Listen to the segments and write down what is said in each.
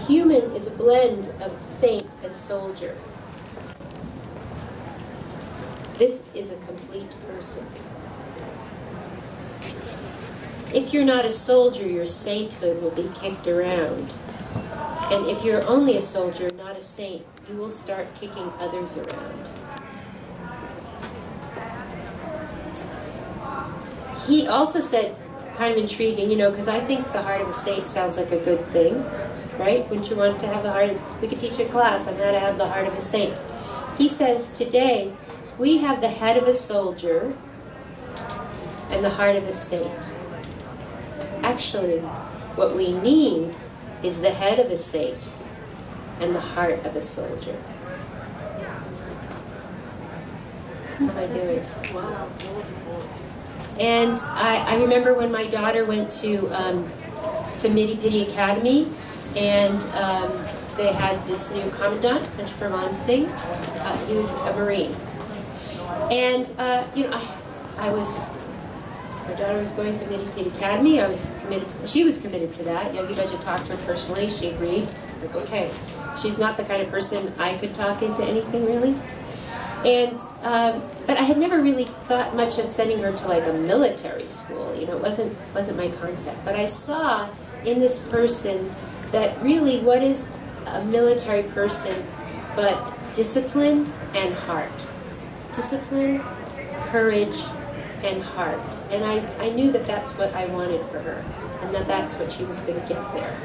human is a blend of saint and soldier. This is a complete person. If you're not a soldier, your sainthood will be kicked around. And if you're only a soldier, not a saint, you will start kicking others around. He also said, kind of intriguing, because I think the heart of a saint sounds like a good thing, right? Wouldn't you want to have the heart of, we could teach a class on how to have the heart of a saint. He says, today, we have the head of a soldier and the heart of a saint. Actually, what we need is the head of a saint and the heart of a soldier. How am I doing? Wow. And I remember when my daughter went to Mitty Pitty Academy, and they had this new commandant, Panchparman Singh. He was a Marine. And, my daughter was going to Mitty Pitty Academy. She was committed to that. Yogi Bhaja talked to her personally. She agreed. Like, okay. She's not the kind of person I could talk into anything, really. And, but I had never really thought much of sending her to like a military school. It wasn't my concept. But I saw in this person that really what is a military person but discipline and heart. Discipline, courage, and heart. And I knew that that's what I wanted for her, and that that's what she was going to get there.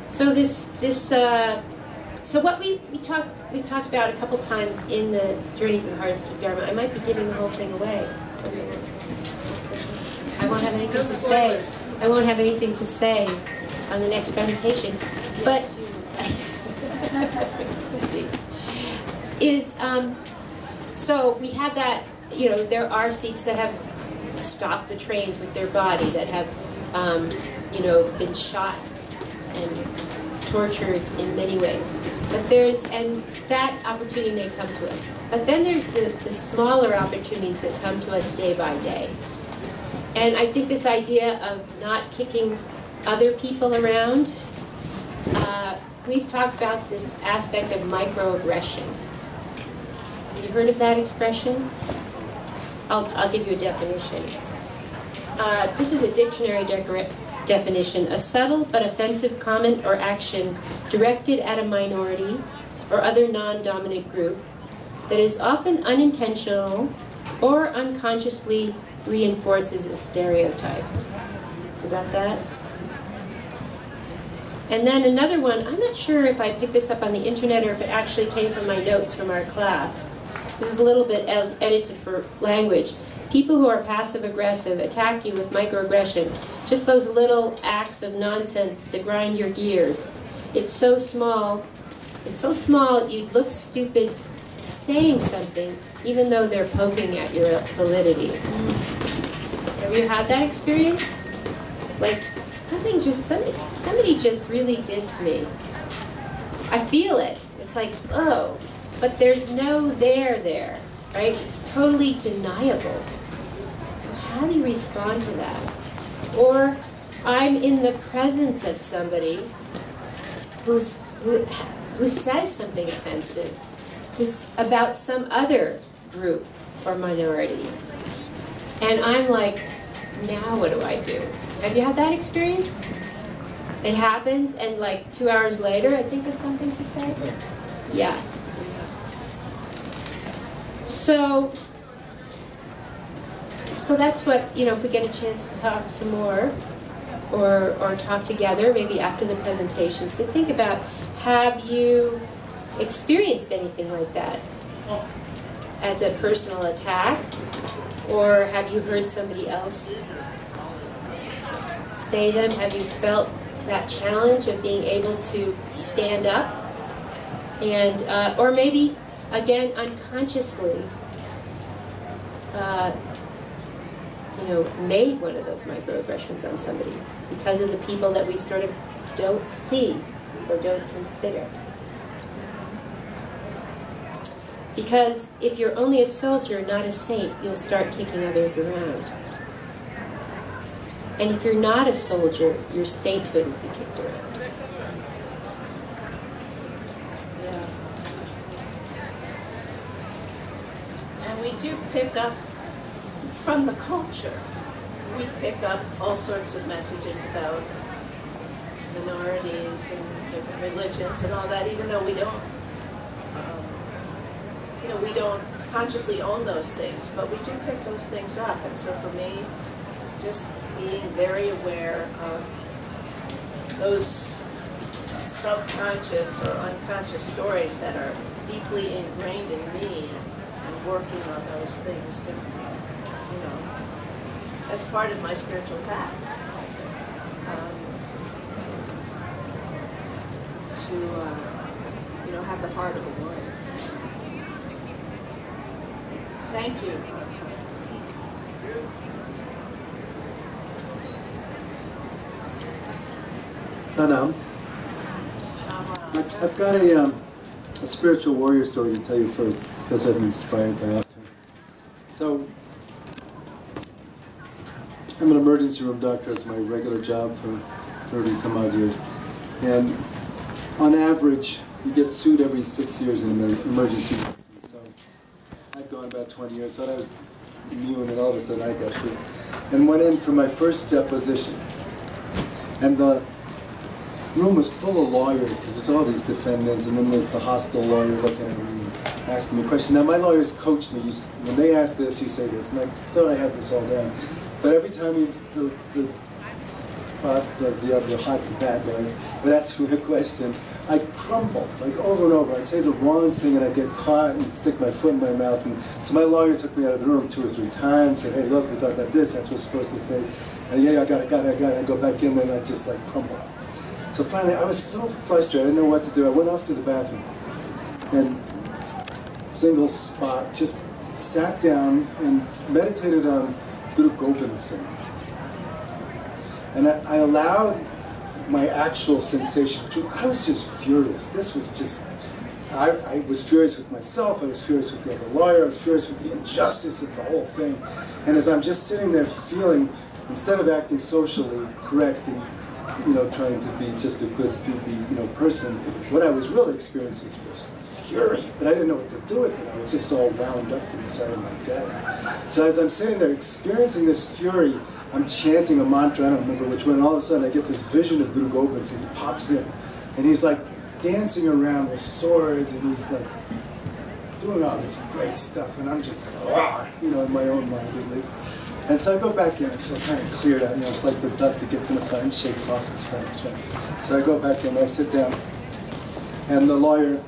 So so what we've talked about a couple times in the Journey to the Heart of Sikh Dharma. I might be giving the whole thing away. I won't have anything to say. I won't have anything to say on the next presentation. But so we have that. There are Sikhs that have stopped the trains with their body, that have been shot and tortured in many ways. But and that opportunity may come to us. But then there's the smaller opportunities that come to us day by day. And I think this idea of not kicking other people around, we've talked about this aspect of microaggression. Have you heard of that expression? I'll give you a definition. This is a dictionary definition: a subtle but offensive comment or action directed at a minority or other non-dominant group that is often unintentional or unconsciously reinforces a stereotype. You got that? And then another one, I'm not sure if I picked this up on the internet or if it actually came from my notes from our class. This is a little bit edited for language. People who are passive-aggressive attack you with microaggression. Just those little acts of nonsense to grind your gears. It's so small you'd look stupid saying something, even though they're poking at your validity. Have you had that experience? Like, somebody just really dissed me. I feel it. It's like, oh, but there's no there, right? It's totally deniable. So how do you respond to that? Or I'm in the presence of somebody who says something offensive about some other group or minority. And I'm like, now what do I do? Have you had that experience? It happens, and like 2 hours later, I think there's something to say? Yeah. So that's what, if we get a chance to talk some more, or talk together, maybe after the presentations, to think about, have you experienced anything like that as a personal attack? Or have you heard somebody else say them? Have you felt that challenge of being able to stand up? And, or maybe, again, unconsciously, made one of those microaggressions on somebody because of the people that we sort of don't see or don't consider. Because if you're only a soldier, not a saint, you'll start kicking others around. And if you're not a soldier, your sainthood will be kicked around. Yeah. And we do pick up from the culture. We pick up all sorts of messages about minorities and different religions and all that, even though we don't, we don't consciously own those things, but we do pick those things up. And so for me, just being very aware of those subconscious or unconscious stories that are deeply ingrained in me and working on those things to, as part of my spiritual path. To have the heart of a warrior. Thank you. Sanam, I've got a spiritual warrior story to tell you first, because I'm inspired by Avtar. So, I'm an emergency room doctor. It's my regular job for 30 some odd years. And on average, you get sued every 6 years in emergency medicine. So I'd gone about 20 years, thought I was immune, and all of a sudden I got sued. And went in for my first deposition. And the room was full of lawyers, because there's all these defendants, and then there's the hostile lawyer looking at me, asking me questions. Now my lawyers coached me. When they ask this, you say this. And I thought I had this all down. But every time the hot and bad lawyer would ask me a question, I'd crumble, like over and over. I'd say the wrong thing and I'd get caught and stick my foot in my mouth. And so my lawyer took me out of the room 2 or 3 times, said, hey, look, we're talking about this, that's what we're supposed to say. And yeah, I got it. I'd go back in there and I'd just like crumble. So finally, I was so frustrated, I didn't know what to do. I went off to the bathroom and single spot, just sat down and meditated on Guru Gobind Singh. And I allowed my actual sensation to, I was just furious. This was just, I was furious with myself, I was furious with the other lawyer, I was furious with the injustice of the whole thing. And as I'm just sitting there feeling, instead of acting socially correct and trying to be just a good, person, what I was really experiencing was fury, but I didn't know what to do with it. I was just all wound up inside of my gut. So as I'm sitting there experiencing this fury, I'm chanting a mantra, I don't remember which one, and all of a sudden I get this vision of Guru Gobind Singh. He pops in, and he's like dancing around with swords, and he's like doing all this great stuff, and I'm just like, in my own mind at least. And so I go back in, I feel kind of cleared out, it's like the duck that gets in a fight and shakes off its feathers, right? So I go back in, I sit down, and the lawyer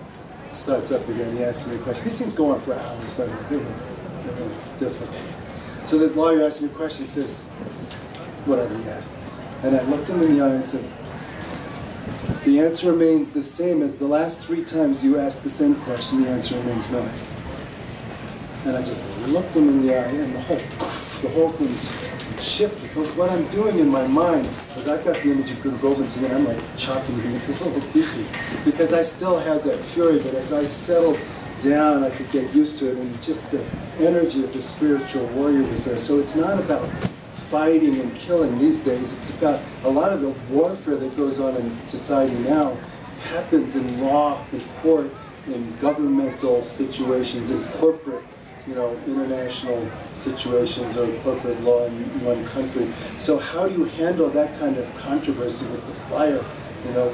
starts up again. He asks me a question. These things go on for hours, but they're really difficult. So the lawyer asked me a question. He says, whatever he asked. And I looked him in the eye and said, the answer remains the same as the last 3 times you asked the same question. The answer remains no. And I just looked him in the eye, and the whole thing shifted. What I'm doing in my mind is I've got the image of Guru Gobind Singh, and I'm like chopping it into little pieces because I still had that fury. But as I settled down, I could get used to it, and just the energy of the spiritual warrior was there. So it's not about fighting and killing these days. It's about a lot of the warfare that goes on in society now happens in law, in court, in governmental situations, in corporate, international situations or corporate law in one country. So how do you handle that kind of controversy with the fire,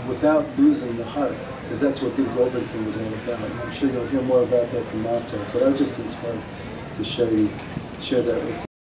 without losing the heart? Because that's what Guru Gobind Singh was all about. I'm sure you'll hear more about that from Avtar, but I was just inspired to share that with you.